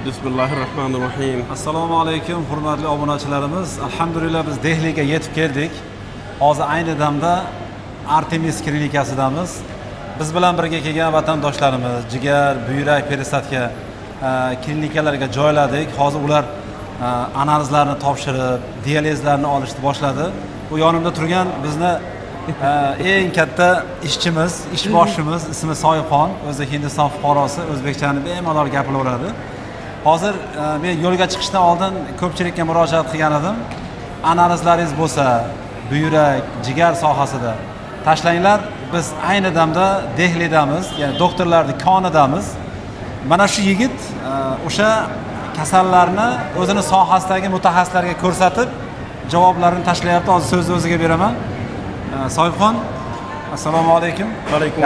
Bismillahirrahmanirrahim. Assalomu alaykum hurmatli obunachilarimiz. Alhamdulillah biz Dehliga yetib keldik. Hozir ayni damda Artemis klinikasidamiz. Biz bilan birga kelgan vatandoshlarimiz jigar, buyrak, peristatka klinikalarga joyladik. Hozir ular analizlarni topshirib, dializlarni olishni boshladi. Bu yonimda turgan bizni eng katta ishchimiz, ishboshimiz ismi Soyibxon, o'zi Hindiston fuqarosi, o'zbekchani bemalol gapiraveradi. Hozir men yo'lga chiqishdan oldin ko'pchilikka murojaat qilgan edim. Analizlaringiz bo'lsa, buyrak, jigar sohasida tashlanglar. Biz ayni damda Dehlidamiz, ya'ni doktorlarning konidamiz. Mana shu yigit o'sha kasallarni o'zini sohasidagi mutaxassislarga ko'rsatib, javoblarini tashlayapti. Hozir so'zni o'ziga beraman. Soyibxon, assalomu alaykum.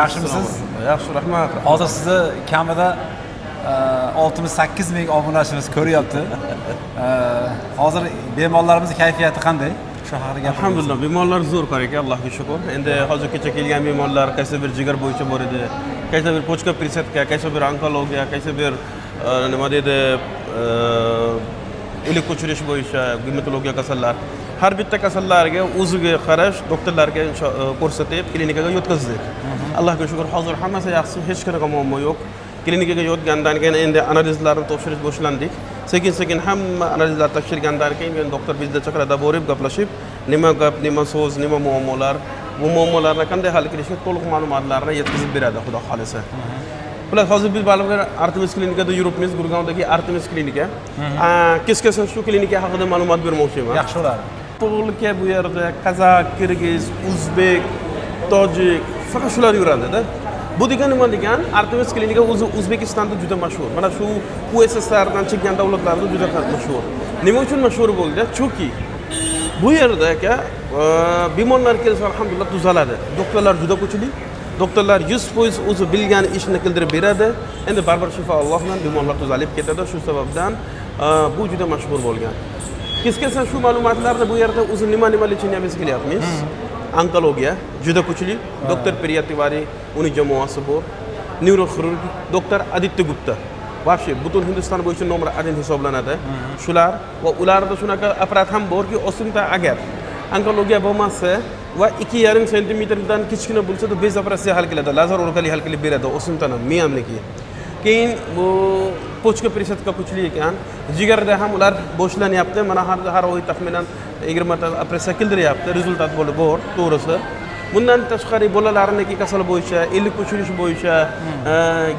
Yaxshimisiz? Yaxshi, rahmat. Hozir sizni kamida 68 ming obunachimiz ko'ryapti. Hozir bemorlarimizning kayfiyati qanday? Shu haqida gapiring. Alhamdulillah, bemorlar zo'r ekan, Allohga shukr. Endi hozirgacha kelgan bemorlar qaysi bir jigar bo'yicha bor edi, qaysi bir pochka prisetka, qaysi bir onkologiya, qaysi bir nima deydi, ilik ko'chirish bo'yicha gematologiya kasallar. Har bitta kasallarga o'ziga qarash doktorlarga ko'rsatib, klinikaga yetkazdik. Allohga shukr, hozir hammasi yaxshi, hech qanaqa muammo yo'q. Klinikaga yotgandan keyin endi analizlarni topshirish boshlandik. Sekin-sekin hamma analizlar topshirgandan keyin doktor bizda chaqiradi, borib gaplashib, nima gap, nima so'z, nima muammolar, bu muammolarni qanday hal qilishga to'liq ma'lumotlarni yetkazib beradi, xudo xolisa. Bular hozir biz Baliqlar Artemis klinikada yuribmiz, Gurgondagi Artemis klinika. Keskasin shu klinika haqida ma'lumot bermoqchiman. Yaxshi bo'ladi. To'g'riliqqa bu yerda qozaq, kirgiz, o'zbek, tojik, faqat shular yuradi-da. Bu degani nima degan? Artemis klinika o'zi O'zbekistonda juda mashhur. Mana shu USSRdan chiqqan davlatlarda juda mashhur. Nima uchun mashhur bo'ldi? Chunki bu yerda bemorlar kelsa alhamdulillah tuzaladi. Doktorlar juda kuchli. Doktorlar 100% o'zi bilgan ishni qildirib beradi. Endi baribir shifo Allohdan bemorlar tuzalib ketadi. Shu sababdan bu juda mashhur bo'lgan. Keskasan shu ma'lumotlarni bu yerda o'zi nima lecheniyaga kelyapmiz. Onkologiya juda kuchli, doktor Priyativari, uni jamoasi bor. Neuroxirurg doktor Aditya Gupta. Вообще butun Hindiston bo'yicha nomer 1 hisoblanadi. Shular va ularda shunaqa apparat ham borki, osimda agar onkologiya bo'lmasa va 2,5 sm dan kichkina bo'lsa, bez operatsiya hal qiladi, lazer orqali hal qilib beradi osimtani, miyamniki. Keyin bu pochka prisetka kuchli ekan, jigarda ham ular boshlanyapti. Mana har oy taxminan 20 ta operatsiya qildiryapti, rezultat bo'lib bor, to'g'risi. Bundan tashqari bolalarniki kasal bo'yicha, ilik ko'chirish bo'yicha,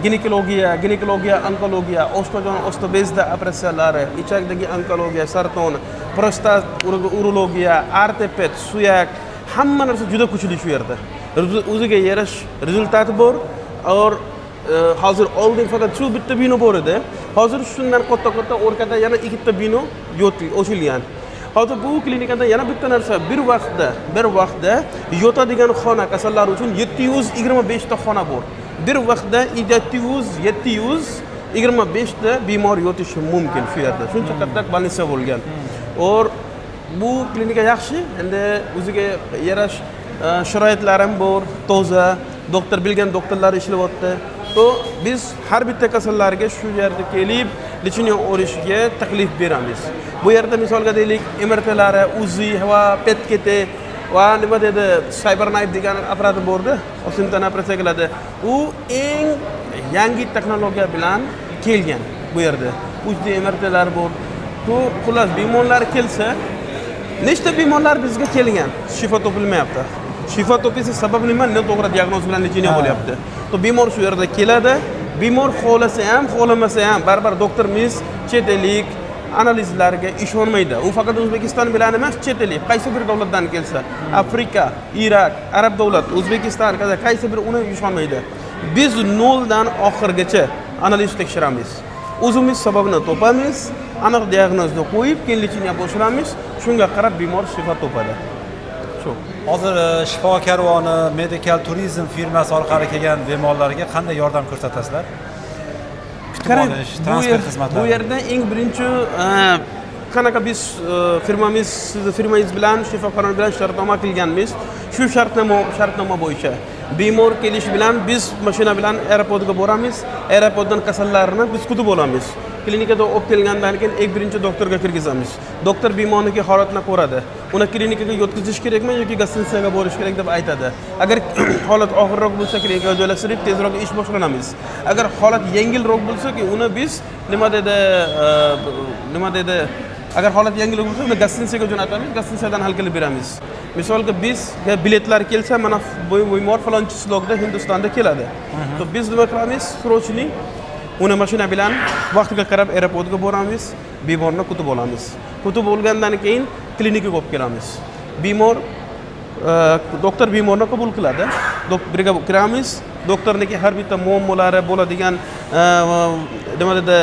ginekologiya, onkologiya, oshqozon osti bezda operatsiyalari, ichakdagi onkologiya, sarton, prostat urologiya, ortoped, suyak, hamma narsa juda kuchli shu yerda. O'ziga yarash rezultati bor. Hozir oldin faqat shu bitta bino bor edi. Hozir shundan katta o'rtada yana ikkita bino ochilgan. Hozir bu klinikada yana bitta narsa, bir vaqtda yotadigan xona kasallar uchun 725 ta xona bor. Bir vaqtda 725 ta bemor yotishi mumkin shu yerda. Shuncha katta больница bo'lgan. Bu klinika yaxshi, endi o'ziga yarash sharoitlar ham bor, toza, doktor bilgan doktorlar ishlayapti. Biz har bitta kasallarga shu yerda kelib, lecheniya olishga taklif beramiz. Bu yerda misolga deylik, MRT-lari, UZI va PET-CT va nima dedi, CyberKnife degan apparat bordi, osimdan operatsiya qiladi. U eng yangi texnologiya bilan kelgan bu yerda. UZI MRT-lar bor. Xullas bemorlar kelsa, nechta bemorlar bizga kelgan, shifo topilmayapti. Shifo topilsa sabab nima? Noto'g'ri diagnoz bilan lecheniya bo'lyapti. Bemor shu yerda keladi, bemor xohlasa ham, xohlamasa ham baribir doktorimiz chet ellik analizlarga ishonmaydi. U faqat O'zbekiston bilan emas, chet ellik qaysi bir davlatdan kelsa, Afrika, Iroq, Arab davlat, O'zbekiston qaysi bir uni ishonmaydi. Biz noldan oxirgacha analiz tekshiramiz. O'zimiz sababini topamiz, aniq diagnozni qo'yib, keyin lecheniya boshlaymiz. Shunga qarab bemor shifo topadi. Hozir Shifo karvoni Medical Turizm firmasi orqali kelgan bemorlarga qanday yordam ko'rsatasizlar? Kutib olish, transport xizmatlari. Bu yerda eng birinchi qanaqa biz firmamiz, sizni firmangiz bilan, Shifo karvoni bilan shartnoma qilganmiz. Shu shartnoma bo'yicha bemor kelish bilan biz mashina bilan aeroportga boramiz. Aeroportdan kasallarni biz kutib olamiz. klinikada olib kelgandan keyin eng birinchi doktorga kirgizamiz. Doktor bemorning holatini ko'radi. Uni klinikaga yotqizish kerakmi yoki gostitsiyaga borish kerak deb aytadi. Agar holat og'irroq bo'lsa, klinikaga joylashtirib tezroq ish boshlanamiz. Agar holat yengilroq bo'lsa-ki, uni biz nima dedi agar holat yengilroq bo'lsa, uni gostitsiyaga jo'natamiz, gostitsiyadan hal qilib beramiz. Misolga bizga biletlar kelsa, mana bu bemor falonchi slogda Hindistonda keladi. To biz nima qilamiz? Srochni uni mashina bilan vaqtiga qarab aeroportga boramiz, bemorni kutib olamiz. Kutib olgandan keyin klinikaga olib kelamiz. Bemor doktor bemorni qabul qiladi. Birga kiramiz. Doktorniki har bitta muammolari bo'ladigan nima dedi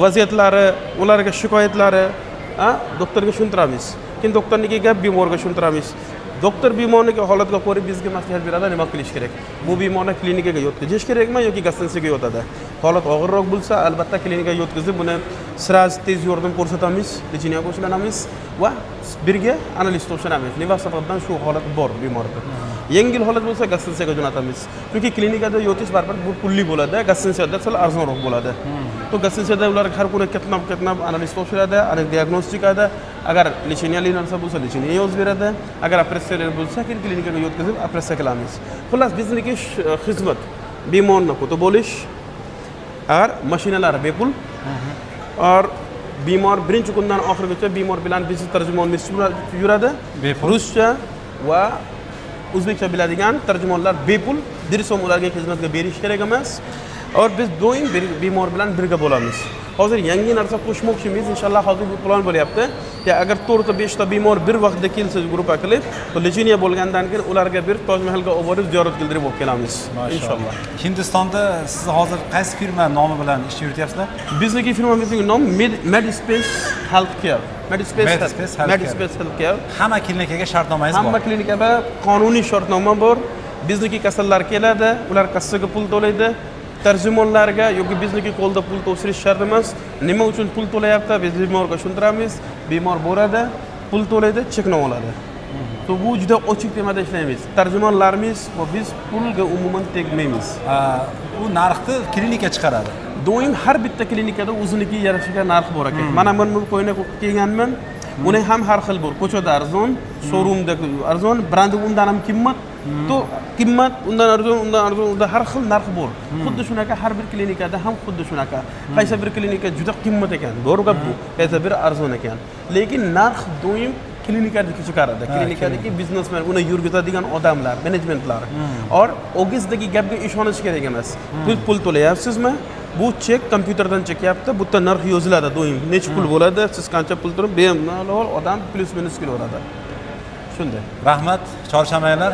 vaziyatlari, ularga shikoyatlari doktorga tushuntiramiz. Keyin doktornikiga bemorga tushuntiramiz. Doktor bemorning holatiga ko'rib bizga maslahat beradi, nima qilish kerak. Bu bemorni klinikaga yotqizish kerakmi yoki gostitsiyaga yotadi. Holat og'irroq bo'lsa, albatta klinikaga yotkizib, buni sraz tez yordam ko'rsatamiz, lecheniyaga qo'shilamiz va birga analiz topshiramiz. Nima sababdan shu holat bor bemorda. Yengil holat bo'lsa, gostitsiyaga jo'natamiz. Chunki klinikada yotish baribir bu pulli bo'ladi, gostitsiyada sal arzonroq bo'ladi. To gostitsiyada ular har kuni ketnab analiz topshiradi, aniq diagnostikada, agar lecheniyali narsa bo'lsa, lecheniya yozib beradi, agar operatsiyalar bo'lsa, keyin klinikaga yotkizib operatsiya qilamiz. Xullas, bizniki xizmat bemorni kutib olish, agar mashinalar bepul, or bemor birinchi kundan oxirigacha bemor bilan biz tarjimonimiz yuradi, ruscha va o'zbekcha biladigan tarjimonlar bepul, dirsom ularga xizmatga berish kerak emas. Or biz doim bemor bilan birga bo'lamiz. Hozir yangi narsa qo'shmoqchimiz, inshaalloh hozir bu plan bo'lyapti. Agar 4 ta 5 ta bemor bir vaqtda kelsa guruhga qilib, lecheniya bo'lgandan keyin ularga bir Toj Mahalga olib borib ziyorat qildirib olib kelamiz. Inshaalloh. Hindistonda siz hozir qaysi firma nomi bilan ish yurityapsizlar? Bizniki firmamizning nomi Medspace Healthcare. Medspace Healthcare. Hamma klinikaga shartnomangiz bor. Hamma klinikada qonuniy shartnoma bor. Bizniki kasallar keladi, ular kassaga pul to'laydi. Tarjimonlarga yoki bizniki qo'lda pul topshirish shart emas. Nima uchun pul to'layapti? Biz bemorga tushuntiramiz. Bemor boradi, pul to'laydi, chekni oladi. So bu juda ochiq temada ishlaymiz. Tarjimonlarimiz va biz pulga umuman tegmaymiz. Bu narxni klinika chiqaradi. Doim har bitta klinikada o'ziniki yarashiga narx bor ekan. Mana men bu qo'yni kelganman. Uni ham har xil bor. Ko'chada arzon, showroomda arzon, brandi undan ham qimmat. To qimmat undan arzon, unda har xil narx bor. Xuddi shunaqa har bir klinikada ham xuddi shunaqa. Qaysi bir klinika juda qimmat ekan, to'g'ri gap bu. Qaysi bir arzon ekan. Lekin narx doim klinikadagi chiqaradi. Klinikadagi biznesmen, uni yurgizadigan odamlar, menejmentlar. Or ogizdagi gapga ishonish kerak emas. Pul to'layapsizmi? Bu chek kompyuterdan chekyapti, bu yerda narx yoziladi doim. Necha pul bo'ladi, siz qancha pul turib, bemalol odam plyus minus qilaveradi. Shunday. Rahmat, chorshamanglar.